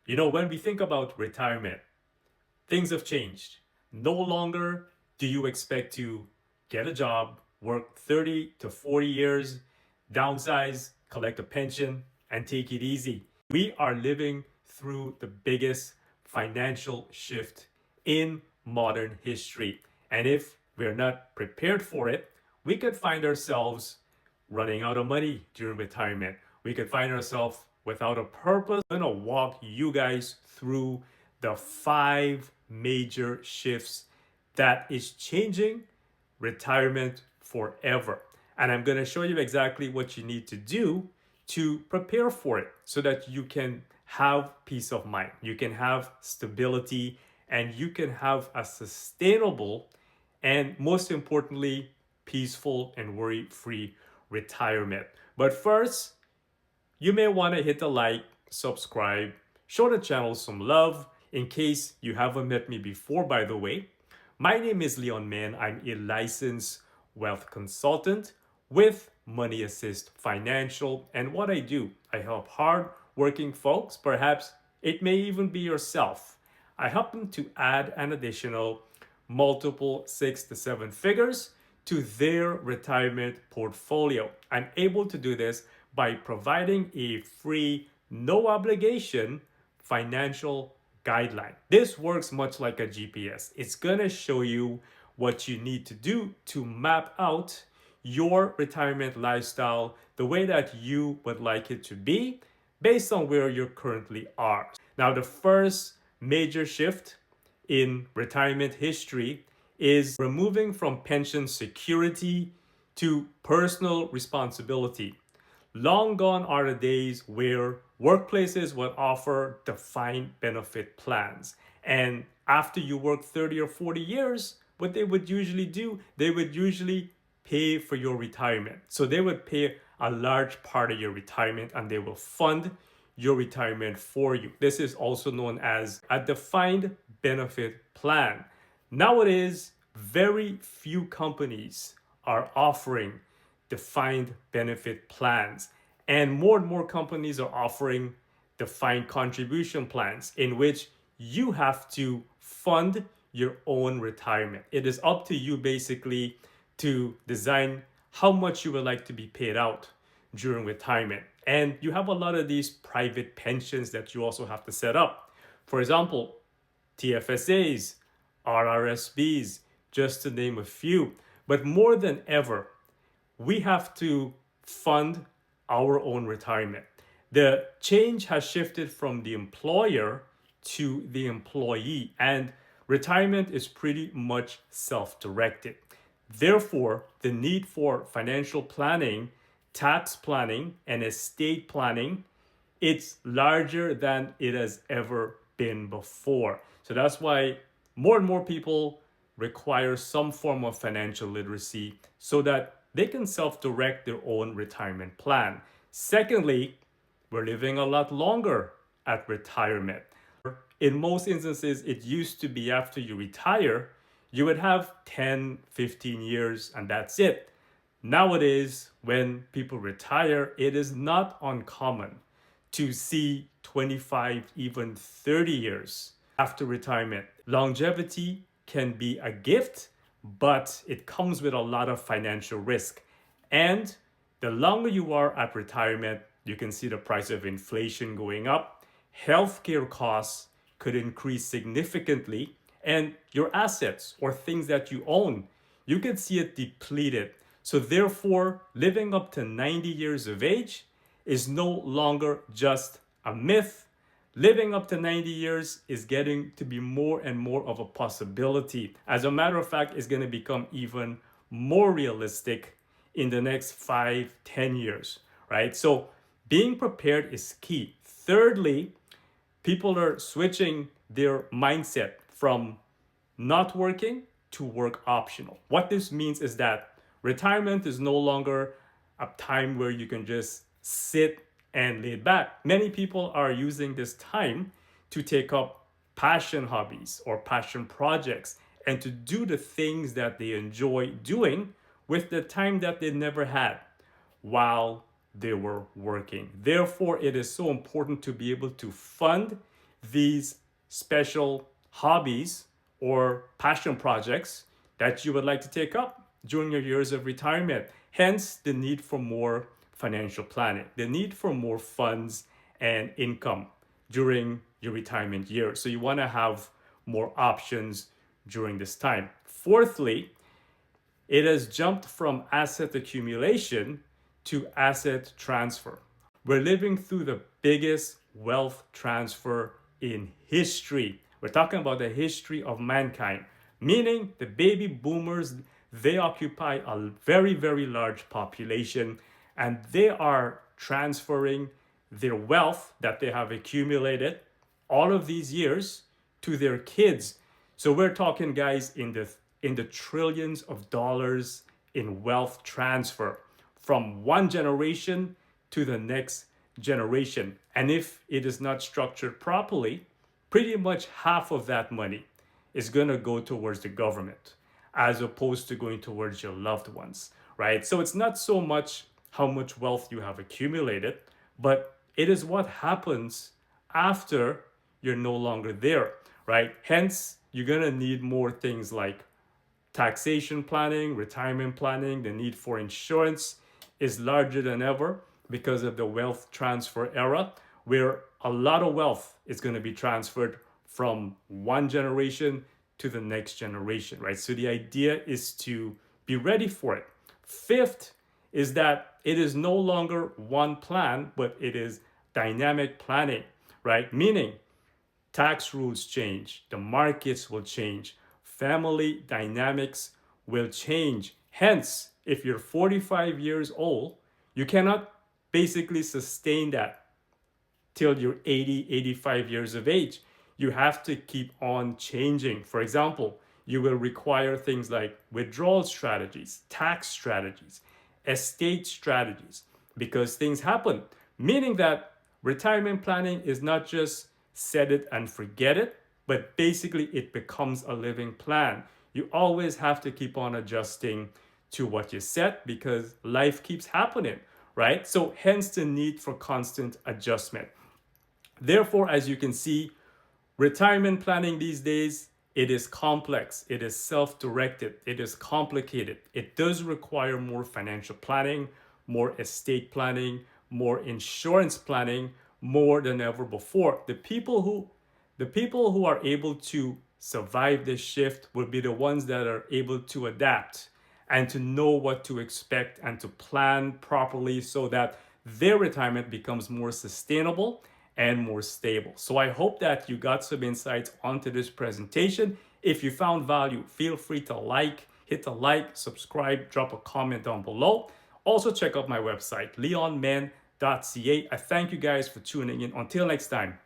When we think about retirement, things have changed. No longer do you expect to get a job, work 30 to 40 years, downsize, collect a pension, and take it easy. We are living through the biggest financial shift in modern history. And if we're not prepared for it, we could find ourselves running out of money during retirement. We could find ourselves without a purpose. I'm gonna walk you guys through the 5 major shifts that is changing retirement forever. And I'm gonna show you exactly what you need to do to prepare for it so that you can have peace of mind, you can have stability, and you can have a sustainable and most importantly, peaceful and worry free retirement. But first, you may want to hit the like, subscribe, show the channel some love. In case you haven't met me before, by the way, my name is Leon Mann. I'm a licensed wealth consultant with Money Assist Financial. And what I do, I help hard working folks, perhaps it may even be yourself. I help them to add an additional multiple 6 to 7 figures to their retirement portfolio. I'm able to do this by providing a free, no obligation financial guideline. This works much like a GPS. It's going to show you what you need to do to map out your retirement lifestyle the way that you would like it to be based on where you currently are. Now, the first major shift in retirement history is removing from pension security to personal responsibility. Long gone are the days where workplaces would offer defined benefit plans. And after you work 30 or 40 years, what they would usually do, they would usually pay for your retirement. So they would pay a large part of your retirement and they will fund your retirement for you. This is also known as a defined benefit plan. Nowadays, very few companies are offering defined benefit plans, and more companies are offering defined contribution plans in which you have to fund your own retirement. It is up to you basically to design how much you would like to be paid out during retirement. And you have a lot of these private pensions that you also have to set up. For example, TFSAs, RRSPs, just to name a few. But more than ever, we have to fund our own retirement. The change has shifted from the employer to the employee, and retirement is pretty much self-directed. Therefore, the need for financial planning, tax planning, and estate planning, it's larger than it has ever been before. So that's why more and more people require some form of financial literacy so that they can self-direct their own retirement plan. Secondly, we're living a lot longer at retirement. In most instances, it used to be after you retire, you would have 10, 15 years and that's it. Nowadays, when people retire, it is not uncommon to see 25, even 30 years after retirement. Longevity can be a gift, but it comes with a lot of financial risk. And the longer you are at retirement, you can see the price of inflation going up. Healthcare costs could increase significantly, and your assets or things that you own, you can see it depleted. So therefore, living up to 90 years of age is no longer just a myth. Living up to 90 years is getting to be more and more of a possibility. As a matter of fact, it's going to become even more realistic in the next 5, 10 years, right? So being prepared is key. Thirdly, people are switching their mindset from not working to work optional. What this means is that retirement is no longer a time where you can just sit and lay back. Many people are using this time to take up passion hobbies or passion projects and to do the things that they enjoy doing with the time that they never had while they were working. Therefore, it is so important to be able to fund these special hobbies or passion projects that you would like to take up during your years of retirement. Hence, the need for more financial planning, the need for more funds and income during your retirement years. So you want to have more options during this time. Fourthly, it has jumped from asset accumulation to asset transfer. We're living through the biggest wealth transfer in history. We're talking about the history of mankind, meaning the baby boomers, they occupy a very, very large population, and they are transferring their wealth that they have accumulated all of these years to their kids. So we're talking, guys, in the trillions of dollars in wealth transfer from one generation to the next generation. And if it is not structured properly, pretty much half of that money is going to go towards the government as opposed to going towards your loved ones, right? So it's not so much how much wealth you have accumulated, but it is what happens after you're no longer there, right? Hence, you're going to need more things like taxation planning, retirement planning. The need for insurance is larger than ever because of the wealth transfer era, where a lot of wealth is going to be transferred from one generation to the next generation, right? So the idea is to be ready for it. Fifth is that it is no longer one plan, but it is dynamic planning, right? Meaning tax rules change, the markets will change, family dynamics will change. Hence, if you're 45 years old, you cannot basically sustain that till you're 80, 85 years of age. You have to keep on changing. For example, you will require things like withdrawal strategies, tax strategies, estate strategies, because things happen. Meaning that retirement planning is not just set it and forget it, but basically it becomes a living plan. You always have to keep on adjusting to what you set because life keeps happening, right? So hence the need for constant adjustment. Therefore, as you can see, retirement planning these days, it is complex, it is self-directed, it is complicated. It does require more financial planning, more estate planning, more insurance planning, more than ever before. The people who are able to survive this shift will be the ones that are able to adapt and to know what to expect and to plan properly so that their retirement becomes more sustainable and more stable. So I hope that you got some insights onto this presentation. If you found value, feel free to hit the like, subscribe, drop a comment down below. Also check out my website, leonmen.ca. I thank you guys for tuning in. Until next time.